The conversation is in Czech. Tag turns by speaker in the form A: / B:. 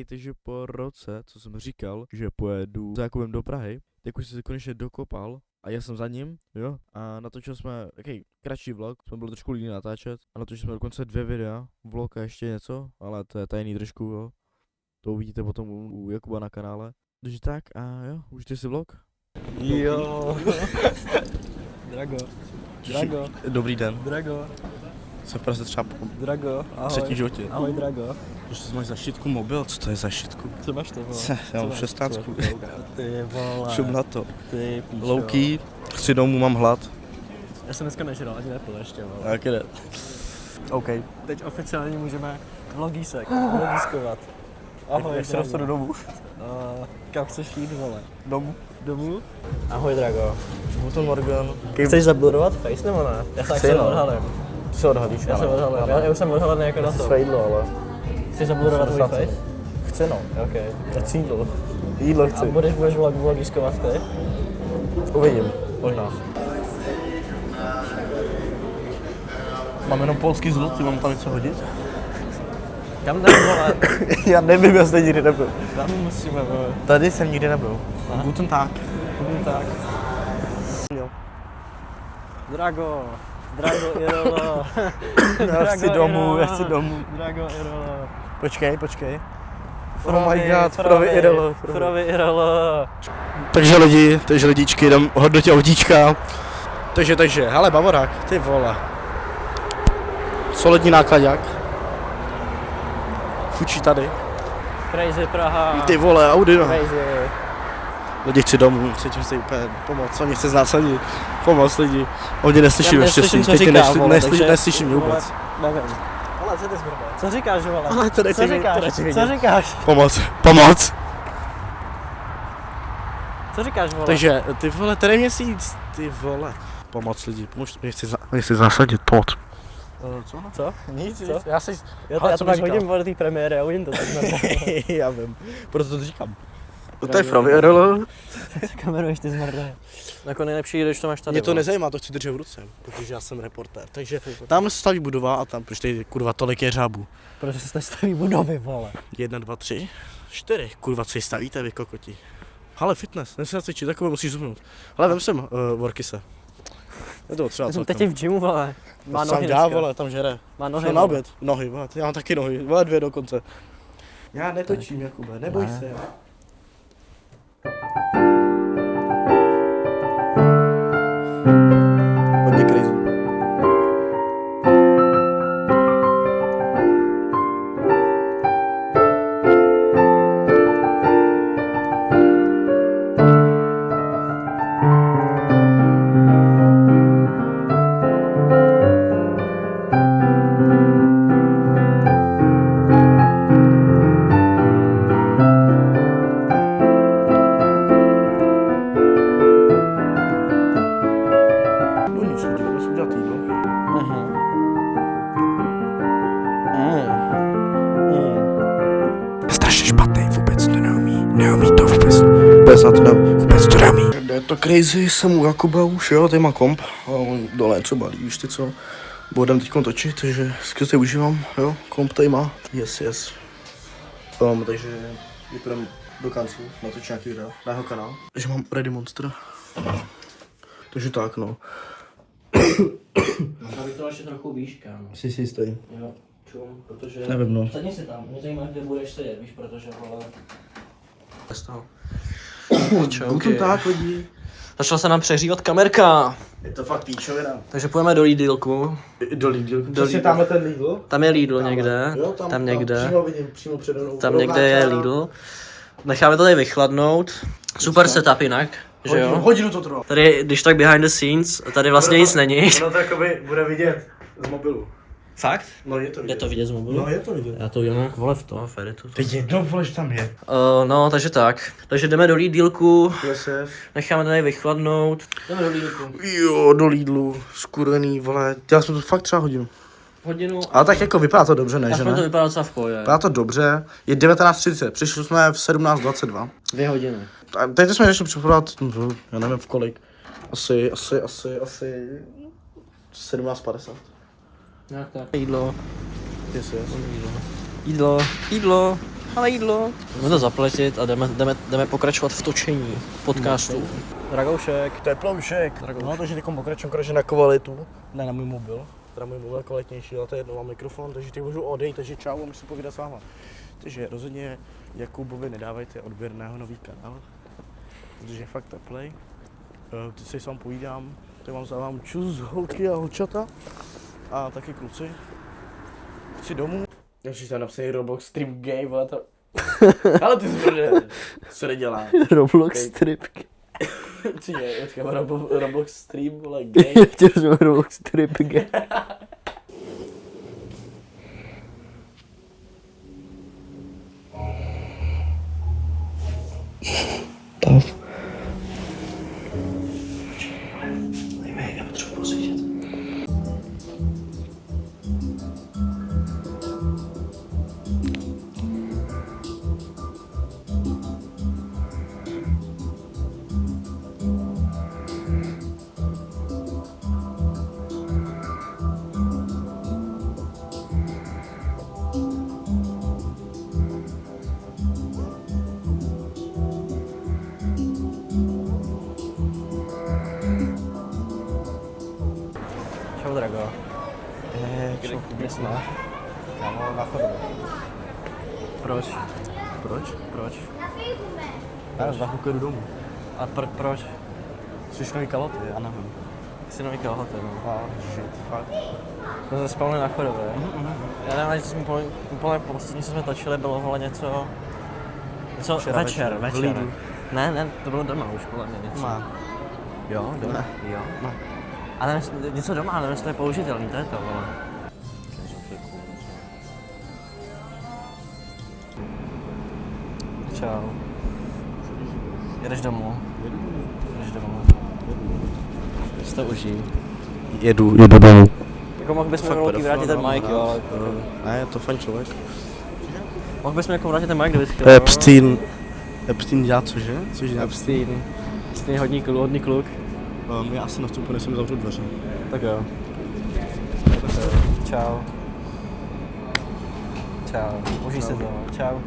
A: Takže po roce, co jsem říkal, že pojedu za Jakubem do Prahy, tak už jsem se konečně dokopal a já jsem za ním, jo, a natočil jsme takový kratší vlog, jsme byli trošku líní natáčet a natočili jsme dokonce 2 videa, vlog a ještě něco, ale to je tajný trošku, jo, to uvidíte potom u Jakuba na kanále. Takže tak a jo, užijte si vlog.
B: Jo. Drago. Drago.
A: Dobrý den.
B: Drago.
A: Jsem v Praze třeba po
B: Drago. Ahoj.
A: třetím životě.
B: Ahoj, Drago.
A: Že máš za šitku mobil, co to je za šitku?
B: Co máš to, vole?
A: Já mám 16.
B: Ty vole.
A: Šup na to.
B: Ty píšo.
A: Louký, chci domů, mám hlad.
B: Já jsem dneska nežral, ani nepil ještě, vole.
A: Tak jde. OK.
B: Teď oficiálně můžeme vlogiskovat. Ahoj,
A: Jak se dostanu domů?
B: Kam chceš jít, vole?
A: Domů.
B: Domů? Ahoj, Drago.
A: Guten Morgen.
B: Chceš zablurovat face nebo ne? Já se
A: Chci, no.
B: odhalím.
A: Ty se odhalíš,
B: Já se odhalím. Já už jsem odhalený jako na to.
A: své jídlo, ale...
B: Chceš zablurovat můj face?
A: Chci, no.
B: OK.
A: Já chci jídlo. Jídlo
B: A
A: chci.
B: budeš vlogiskovat ty?
A: Uvidím. Možná. Mám jenom polský zloty, mám tam něco hodit?
B: Kam jdem, vole?
A: Já nevím, já jsem nikdy nebyl.
B: Tam musíme, vole.
A: Tady jsem nikdy nebyl.
B: Aha.
A: Guten Tag.
B: Tak.
A: Jo.
B: Drago. Drago Irolo.
A: Já chci domů, já chci domů.
B: Drago Irolo.
A: Počkej. Oh my god, Frovi Irolo.
B: Frovi Irolo.
A: Takže lidičky, jdem hodnotě autíčka. Takže, hele Bavorák, ty vole. Solidní nákladák. Fučí tady.
B: Crazy Praha.
A: Ty vole, Audi no.
B: Crazy.
A: Lidi chci domů, cítím se úplně pomoct, oni chce znásadit. Pomoc lidi. Oni neslyší naštěstí,
B: co říká, vole, takže...
A: neslyší mě vůbec.
B: Nevím. Ale co ty zbrde? Co říkáš, vole?
A: Ale to nechci
B: Co
A: vědět,
B: říkáš?
A: to nechci vědět.
B: Co říkáš?
A: Pomoc.
B: Co říkáš, vole?
A: Takže, ty vole, tady měsíc, ty vole. Pomoc lidi, pomož, mě chci zásadit, pomoc.
B: Co?
A: Nic.
B: Co?
A: Já si...
B: Já
A: Ale
B: to
A: co
B: pak
A: mi říkal?
B: hodím do té premiéry a hodím to tak na
A: Já vím, proto to říkám. To je Frovi Irolo.
B: kameruješ ty zmrde. Jako nejlepší, když to máš tady.
A: Mě to nezajímá, to chci držet v ruce, protože já jsem reportér. Takže tam se staví budova a tam, protože tady kurva tolik je řábů.
B: Protože se tady staví budovy, vole.
A: 1, 2, 3, 4. Kurva, co ji stavíte vy kokoti? Ale fitness, nechci na cvičit, takové musíš zoomnout. Ale vem sem workise. Je to třeba
B: Já jsem
A: celkem.
B: teď v gymu, vole. Má
A: Sám
B: nohy
A: dělá,
B: dneska.
A: vole, tam žere.
B: Má nohy,
A: Šel na
B: vole.
A: oběd. Nohy, vole, já mám taky nohy, vole 2 dokonce. Já netočím, Jakube, neboj
B: Ne.
A: se. Hodně crazy. No nic, lidi, jdeme si udělat jídlo. Strašně špatný, vůbec to neumí to vůbec na to vůbec to neumí. Je to crazy, jsem u Jakuba už, jo, tady má komp, a on dole něco balí, víš ty co, budem teďkon točit, takže skvěle užívám, jo, komp tady má, yes. Takže vypadám do kanclu, natočit nějaký video na jeho kanál, takže mám Ready Monster, takže tak no.
B: Aby to ještě trochu výš, kámo.
A: Jsi si jistý?
B: Jo, čum, protože...
A: Nevím, no.
B: Sedni si tam, mě zajímá, kde budeš sedět, víš, protože, vole...
A: Guten Tag lidi.
B: Začala se nám přehřívat kamerka,
A: Je to fakt píčovina.
B: takže půjdeme do Lidlku.
A: Do Lidl.
B: Do
A: Přesně
B: Lidl.
A: tamhle ten Lidl.
B: Tam je Lidl někde,
A: Jo,
B: tam někde,
A: Přímo vidím, přímo přede mnou.
B: tam někde je Lidl. Necháme to tady vychladnout. Super setup jinak, že jo?
A: Hodinu to trvá.
B: Tady, když tak behind the scenes, tady vlastně nic není.
A: Ono to jakoby bude vidět z mobilu.
B: Fakt?
A: No je to vidět.
B: Je to vidět z mobilu?
A: No je to vidět.
B: Já to udělám jak vole v tom, Feritu.
A: To je jedno, vole, že tam je.
B: No, takže tak. Takže jdeme do Lidlku,
A: Josef.
B: necháme tady vychladnout. Jdeme do Lidlku.
A: Jo, do Lidlu, skurvený, vole. Já jsem to fakt třeba hodinu.
B: Hodinu.
A: Ale tak jako vypadá to dobře, ne, že
B: Aspoň to
A: ne?
B: vypadá docela v pohodě.
A: Vypadá to dobře. Je 19:30, přišli jsme v 17:22.
B: 2 hodiny.
A: A teď jsme začali připravovat, já nevím v kolik. Asi 17:50.
B: Jak tak. Jídlo.
A: Yes.
B: Jídlo. ale jídlo. Můžeme to zaplatit a jdeme pokračovat v točení podcastu. Dragoušek.
A: To je ploušek. No, takže teď pokračujeme na kvalitu. Ne, na můj mobil. Teda můj mobil je kvalitnější, ale to je jedno, mám mikrofon, takže teď můžu odejít, takže čau a musím povídat s váma. Takže rozhodně Jakubovi nedávajte odběr na jeho nový kanál, protože je fakt teplej. Teď si s vám povídám, teď vám zavám čus, holky a holčata a taky kluci. Chci domů. Já si tam napsal Roblox Stream Game, ale to... Ale ty zbrže, co nedělá?
B: Roblox strip.
A: Co je, Roblox Stream, vole, game.
B: Chtěl jsem Roblox strip game.
A: Tav. Nejme, já potřebuji posvědět.
B: Čau, Drago. Kde jsme?
A: Kámo, na chodbě.
B: Proč?
A: Proč?
B: Proč?
A: Já za chvilku jdu domů.
B: A proč?
A: Jsi nový kaloty, já nevím.
B: Jsi nový kalhoty, no.
A: Shit, fakt.
B: Jsme se spavili na chodově. Já nevím, že jsme úplně poslední, co jsme točili, bylo vole něco
A: Včera
B: večer.
A: v Lidlu.
B: Ne, to bylo doma už, podle mě něco.
A: Má.
B: Jo, doma.
A: Ne.
B: Jo.
A: Ne.
B: Ale něco doma, nevím, jestli to je použitelný, to je to, vole. Čau. Jedeš domů? Jedeš domů. Si to užij.
A: Jedu domů.
B: Jako mohl bychom velký vrátit ten mic, jo.
A: Ne, je to fajn člověk.
B: Mohl bychom jako vrátit ten mic, kdybych chtěl.
A: Epstein dělá cože? Což dělá
B: Epstein je hodný kluk.
A: Já asi nastupu, než jsem zavřel dveře.
B: Tak jo. Čau. Čau. Užij se to. Čau.